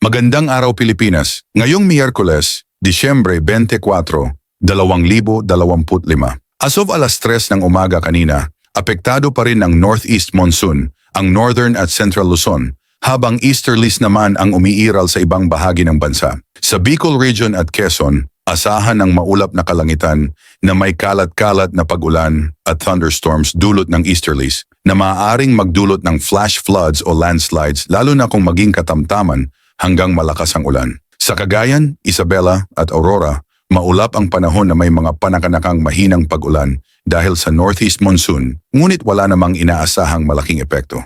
Magandang araw Pilipinas. Ngayong Miyerkules, Disyembre 24, 2025. As of alas 3 ng umaga kanina, apektado pa rin ng northeast monsoon, ang northern at central Luzon, habang easterlies naman ang umiiral sa ibang bahagi ng bansa. Sa Bicol Region at Quezon, asahan ng maulap na kalangitan na may kalat-kalat na pag-ulan at thunderstorms dulot ng easterlies na maaaring magdulot ng flash floods o landslides lalo na kung maging katamtaman hanggang malakas ang ulan. Sa Cagayan, Isabela at Aurora, maulap ang panahon na may mga panakanakang mahinang pag-ulan dahil sa northeast monsoon, ngunit wala namang inaasahang malaking epekto.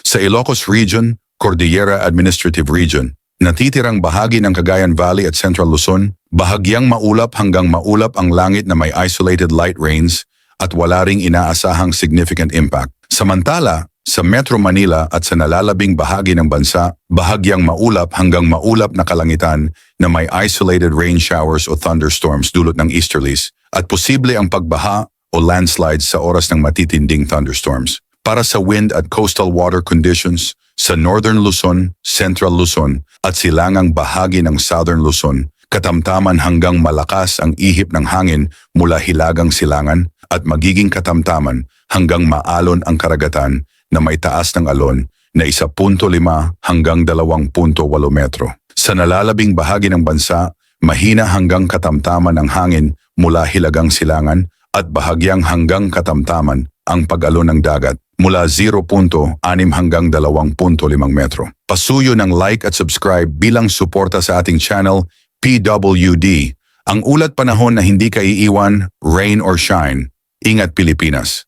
Sa Ilocos Region, Cordillera Administrative Region, natitirang bahagi ng Cagayan Valley at Central Luzon, bahagyang maulap hanggang maulap ang langit na may isolated light rains at wala ring inaasahang significant impact. Samantala, sa Metro Manila at sa nalalabing bahagi ng bansa, bahagyang maulap hanggang maulap na kalangitan na may isolated rain showers o thunderstorms dulot ng easterlies at posible ang pagbaha o landslides sa oras ng matitinding thunderstorms. Para sa wind at coastal water conditions, sa Northern Luzon, Central Luzon at silangang bahagi ng Southern Luzon, katamtaman hanggang malakas ang ihip ng hangin mula hilagang silangan at magiging katamtaman hanggang maalon ang karagatan na may taas ng alon na 1.5 hanggang 2.8 metro. Sa nalalabing bahagi ng bansa, mahina hanggang katamtaman ang hangin mula hilagang silangan at bahagyang hanggang katamtaman ang pag-alon ng dagat mula 0.6 hanggang 2.5 metro. Pasuyo ng like at subscribe bilang suporta sa ating channel PWD. Ang ulat panahon na hindi kaiiwan, rain or shine. Ingat Pilipinas!